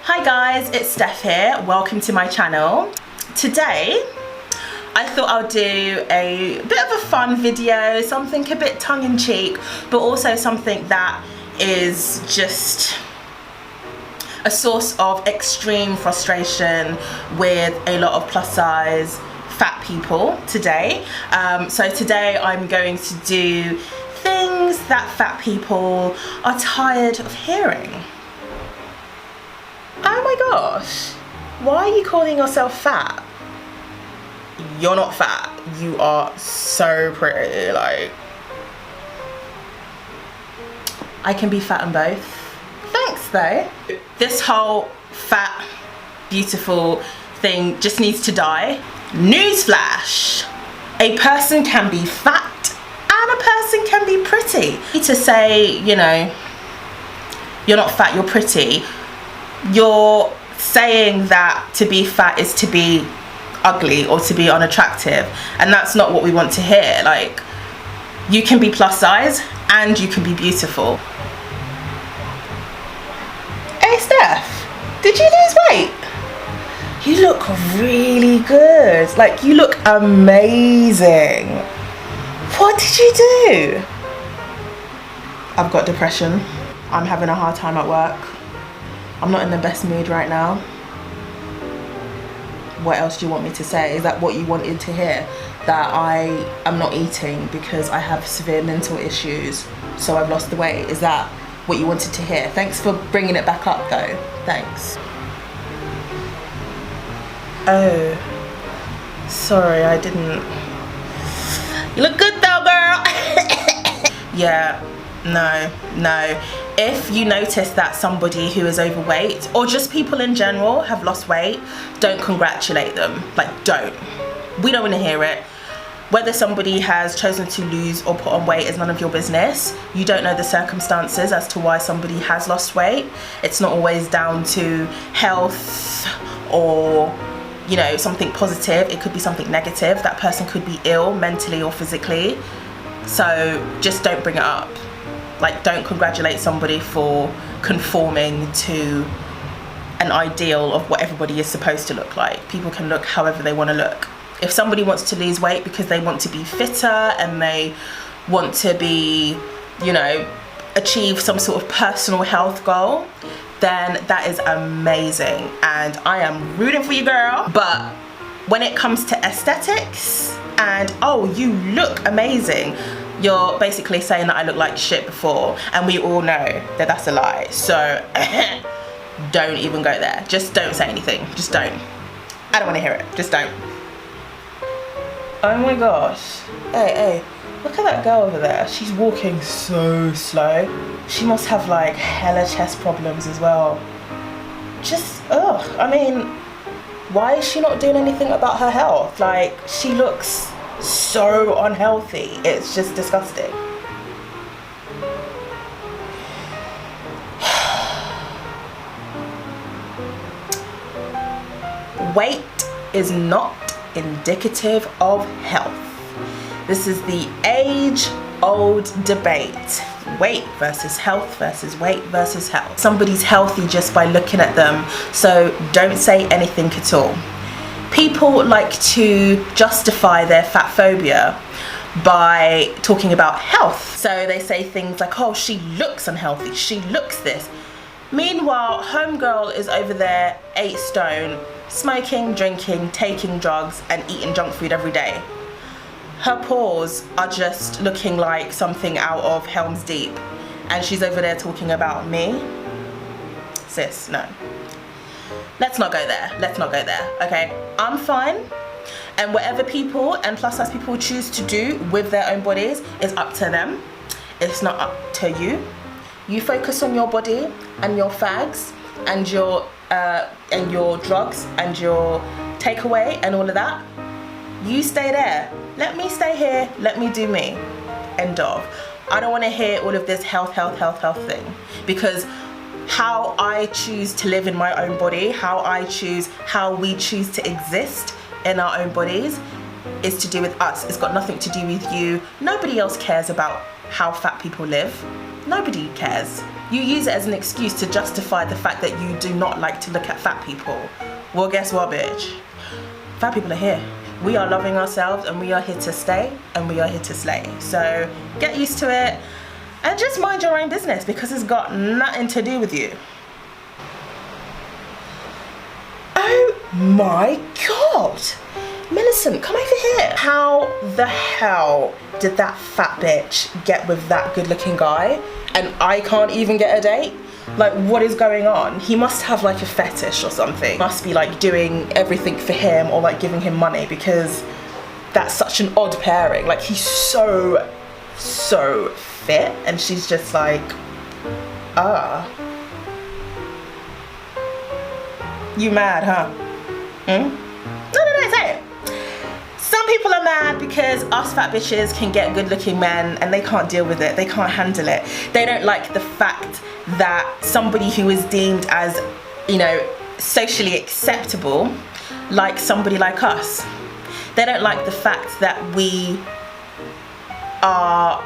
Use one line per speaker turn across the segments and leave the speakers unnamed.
Hi guys, it's Steph here. Welcome to my channel. Today, I thought I'll do a bit of a fun video, something a bit tongue-in-cheek, but also something that is just a source of extreme frustration with a lot of plus size fat people today. So today I'm going to do things that fat people are tired of hearing. Oh my gosh, why are you calling yourself fat? You're not fat, you are so pretty. Like, I can be fat and both. Thanks though. This whole fat, beautiful thing just needs to die. Newsflash, a person can be fat and a person can be pretty. To say, you know, you're not fat, you're pretty, you're saying that to be fat is to be ugly or to be unattractive, and that's not what we want to hear. Like, you can be plus size and you can be beautiful. Hey Steph, did you lose weight? You look really good. Like, you look amazing. What did you do? I've got depression. I'm having a hard time at work. I'm not in the best mood right now. What else do you want me to say? Is that what you wanted to hear? That I am not eating because I have severe mental issues, so I've lost the weight? Is that what you wanted to hear? Thanks for bringing it back up though. Thanks. Oh, sorry, I didn't. You look good though, girl. Yeah, no. If you notice that somebody who is overweight, or just people in general, have lost weight, don't congratulate them. Like, don't. We don't want to hear it. Whether somebody has chosen to lose or put on weight is none of your business. You don't know the circumstances as to why somebody has lost weight. It's not always down to health or, you know, something positive. It could be something negative. That person could be ill mentally or physically. So just don't bring it up. Like, don't congratulate somebody for conforming to an ideal of what everybody is supposed to look like. People can look however they want to look. If somebody wants to lose weight because they want to be fitter and they want to be, you know, achieve some sort of personal health goal, then that is amazing. And I am rooting for you, girl. But when it comes to aesthetics and, oh, you look amazing, you're basically saying that I look like shit before, and we all know that that's a lie. So don't even go there. Just don't say anything. Just don't. I don't want to hear it. Just don't. Oh my gosh. Hey, look at that girl over there. She's walking so slow. She must have like hella chest problems as well. Just, ugh. I mean, why is she not doing anything about her health? Like, she looks so unhealthy. It's just disgusting. Weight is not indicative of health. This is the age-old debate. Weight versus health versus weight versus health. Somebody's healthy just by looking at them, so don't say anything at all. People like to justify their fat phobia by talking about health. So they say things like, oh, she looks unhealthy, she looks this. Meanwhile, homegirl is over there 8 stone, smoking, drinking, taking drugs and eating junk food every day. Her pores are just looking like something out of Helm's Deep, and she's over there talking about me. Sis, no. Let's not go there. Let's not go there, okay? I'm fine, and whatever people and plus size people choose to do with their own bodies is up to them. It's not up to you. You focus on your body and your fags and your drugs and your takeaway and all of that. You stay there. Let me stay here. Let me do me. End of. I don't want to hear all of this health thing, because how I choose to live in my own body, how we choose to exist in our own bodies is to do with us. It's got nothing to do with you. Nobody else cares about how fat people live. Nobody cares. You use it as an excuse to justify the fact that you do not like to look at fat people. Well, guess what, bitch? Fat people are here. We are loving ourselves and we are here to stay and we are here to slay. So get used to it and just mind your own business because it's got nothing to do with you. Oh my God. Millicent, come over here. How the hell did that fat bitch get with that good looking guy and I can't even get a date? Like, what is going on? He must have like a fetish or something. Must be like doing everything for him or like giving him money because that's such an odd pairing. Like, he's so fit and she's just like, you mad, huh? No, say it. Some people are mad because us fat bitches can get good looking men and they can't deal with it, they can't handle it. They don't like the fact that somebody who is deemed as, you know, socially acceptable, like somebody like us. They don't like the fact that we are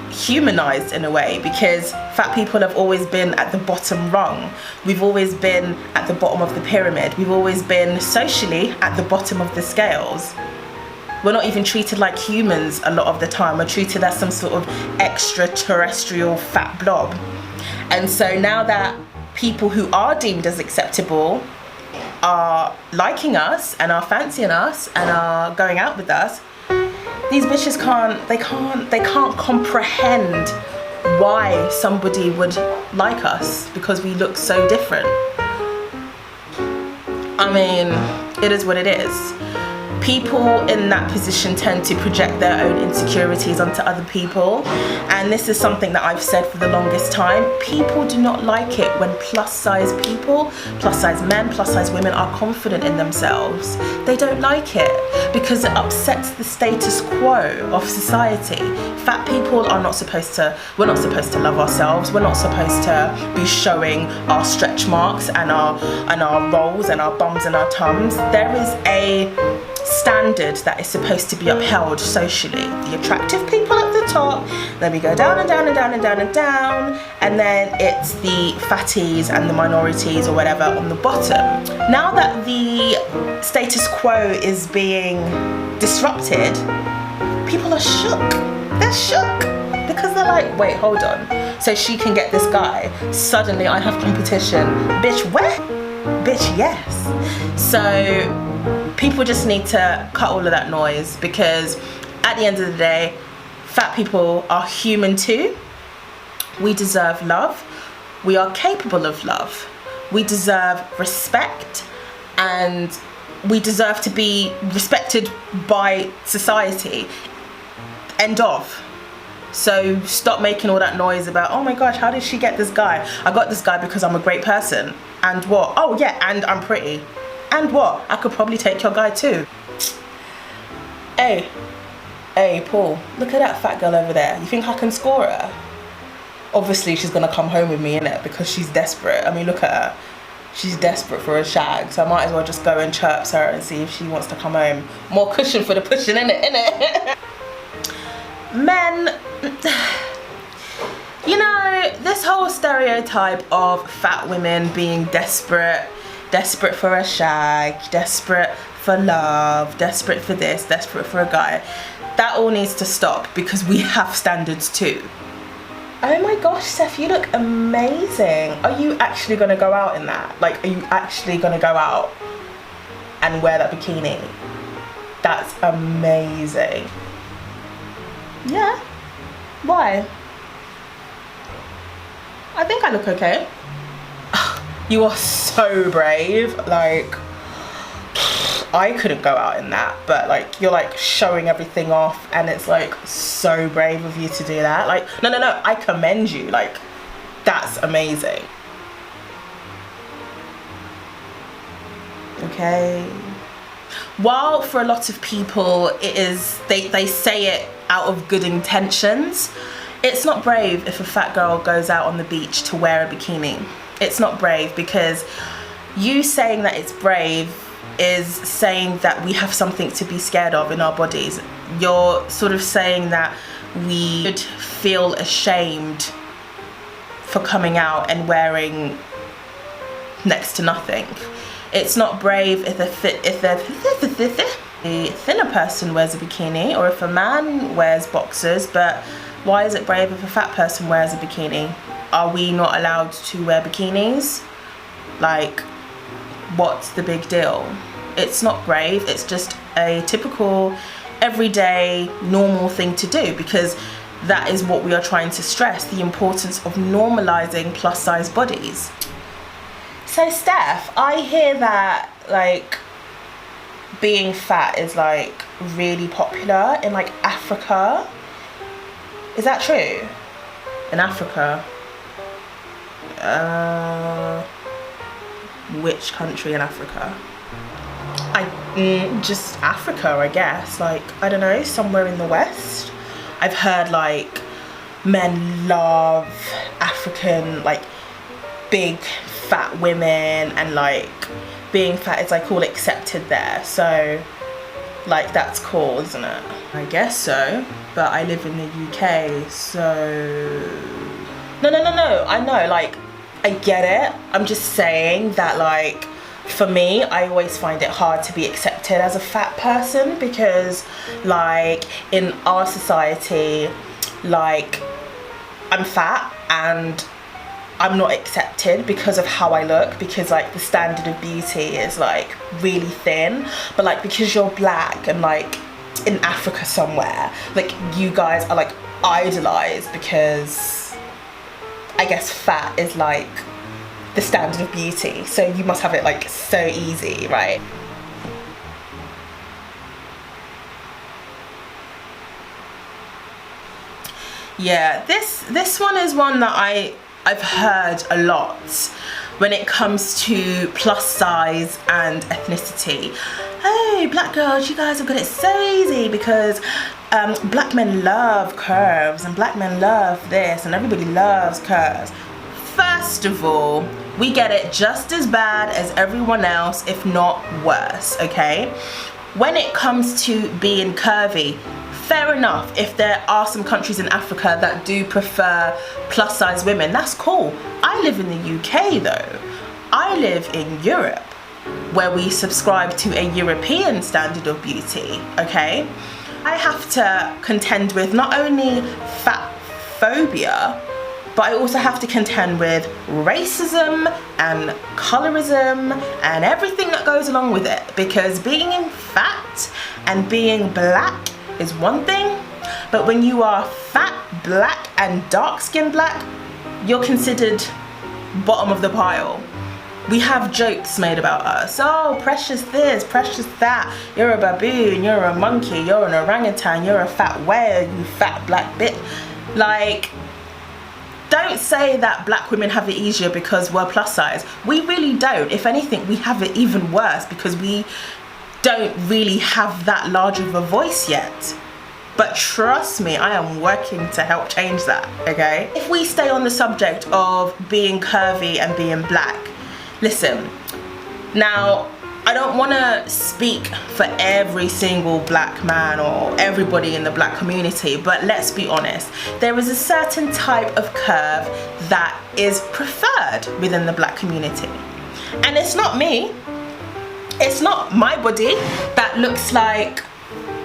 humanized in a way because fat people have always been at the bottom rung. We've always been at the bottom of the pyramid. We've always been socially at the bottom of the scales. We're not even treated like humans a lot of the time. We're treated as some sort of extraterrestrial fat blob. And so now that people who are deemed as acceptable are liking us and are fancying us and are going out with us, these bitches can't comprehend why somebody would like us because we look so different. I mean, it is what it is. People in that position tend to project their own insecurities onto other people, and this is something that I've said for the longest time. People do not like it when plus size people, plus size men, plus size women are confident in themselves. They don't like it because it upsets the status quo of society. Fat people are not supposed to, we're not supposed to love ourselves. We're not supposed to be showing our stretch marks and our rolls and our bums and our tums. There is a standard that is supposed to be upheld socially. The attractive people at the top, then we go down and down and down and down and down, and then it's the fatties and the minorities or whatever on the bottom. Now that the status quo is being disrupted, people are shook. They're shook because they're like, wait, hold on. So she can get this guy. Suddenly I have competition. Bitch, where? Bitch, yes. So people just need to cut all of that noise because at the end of the day, fat people are human too. We deserve love. We are capable of love. We deserve respect and we deserve to be respected by society. End of. So stop making all that noise about, oh my gosh, how did she get this guy? I got this guy because I'm a great person. And what? Oh yeah, and I'm pretty. And what? I could probably take your guy too. Hey, Paul, look at that fat girl over there. You think I can score her? Obviously she's gonna come home with me, innit? Because she's desperate. I mean, look at her. She's desperate for a shag. So I might as well just go and chirp her and see if she wants to come home. More cushion for the pushing, innit? Men, you know, this whole stereotype of fat women being desperate for a shag, desperate for love, desperate for this, desperate for a guy, that all needs to stop because we have standards too. Oh my gosh, Seth, you look amazing. Are you actually gonna go out in that? Like, are you actually gonna go out and wear that bikini? That's amazing. Yeah, why? I think I look okay. You are so brave. Like, I couldn't go out in that, but like, you're like showing everything off and it's like so brave of you to do that. Like, no, I commend you. Like, that's amazing. Okay. While for a lot of people it is, they say it out of good intentions, it's not brave if a fat girl goes out on the beach to wear a bikini. It's not brave because you saying that it's brave is saying that we have something to be scared of in our bodies. You're sort of saying that we would feel ashamed for coming out and wearing next to nothing. It's not brave if a thinner person wears a bikini, or if a man wears boxers, but why is it brave if a fat person wears a bikini? Are we not allowed to wear bikinis? Like, what's the big deal? It's not brave, it's just a typical, everyday, normal thing to do, because that is what we are trying to stress, the importance of normalizing plus size bodies. So Steph, I hear that like being fat is like really popular in like Africa. Is that true? In Africa? Which country in Africa? Just Africa, I guess. Like, I don't know, somewhere in the West. I've heard like men love African, like big fat women, and like being fat is like all accepted there. So like that's cool, isn't it? I guess so, but I live in the UK, so no, I know, like I get it. I'm just saying that like for me, I always find it hard to be accepted as a fat person, because like in our society, like I'm fat and I'm not accepted because of how I look, because like the standard of beauty is like really thin, but like because you're black and like in Africa somewhere, like you guys are like idolized, because I guess fat is like the standard of beauty, so you must have it like so easy, right? Yeah, this one is one that I've heard a lot when it comes to plus size and ethnicity. Hey, black girls, you guys have got it so easy because black men love curves and black men love this and everybody loves curves. First of all, we get it just as bad as everyone else, if not worse, okay? When it comes to being curvy, fair enough, if there are some countries in Africa that do prefer plus size women, that's cool. I live in the UK though. I live in Europe, where we subscribe to a European standard of beauty, okay? I have to contend with not only fat phobia, but I also have to contend with racism and colorism and everything that goes along with it, because being fat and being black is one thing, but when you are fat, black and dark-skinned black, you're considered bottom of the pile. We have jokes made about us. Oh, precious this, precious that. You're a baboon, you're a monkey, you're an orangutan, you're a fat whale, you fat black bitch. Like, don't say that black women have it easier because we're plus size. We really don't. If anything, we have it even worse because we don't really have that large of a voice yet. But trust me, I am working to help change that, okay? If we stay on the subject of being curvy and being black, listen, now, I don't want to speak for every single black man or everybody in the black community, but let's be honest, there is a certain type of curve that is preferred within the black community. And it's not me. It's not my body that looks like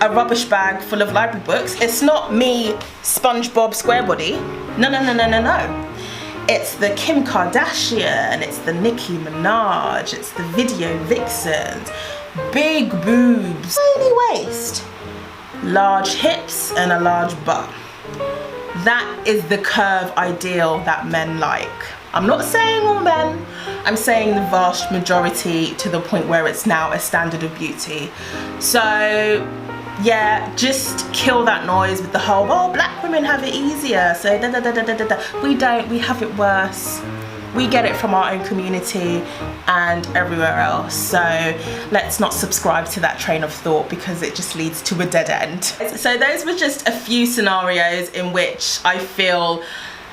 a rubbish bag full of library books. It's not me, SpongeBob SquareBody. No. It's the Kim Kardashian, it's the Nicki Minaj, it's the video vixens, big boobs, tiny waist, large hips and a large butt. That is the curve ideal that men like. I'm not saying all men, I'm saying the vast majority, to the point where it's now a standard of beauty. So yeah, just kill that noise with the whole, oh, black women have it easier, so da da da da da da. We don't, we have it worse. We get it from our own community and everywhere else. So let's not subscribe to that train of thought, because it just leads to a dead end. So those were just a few scenarios in which I feel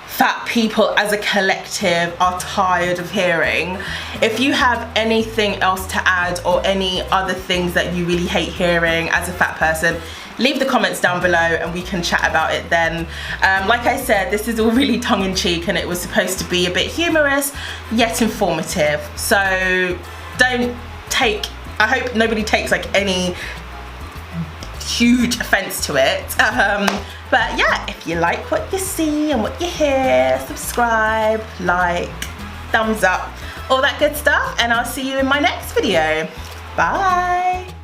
fat people as a collective are tired of hearing. If you have anything else to add or any other things that you really hate hearing as a fat person, leave the comments down below and we can chat about it then. Like I said, this is all really tongue-in-cheek and it was supposed to be a bit humorous yet informative, so don't take, I hope nobody takes like any huge offense to it. But yeah, if you like what you see and what you hear, subscribe, like, thumbs up, all that good stuff, and I'll see you in my next video. Bye.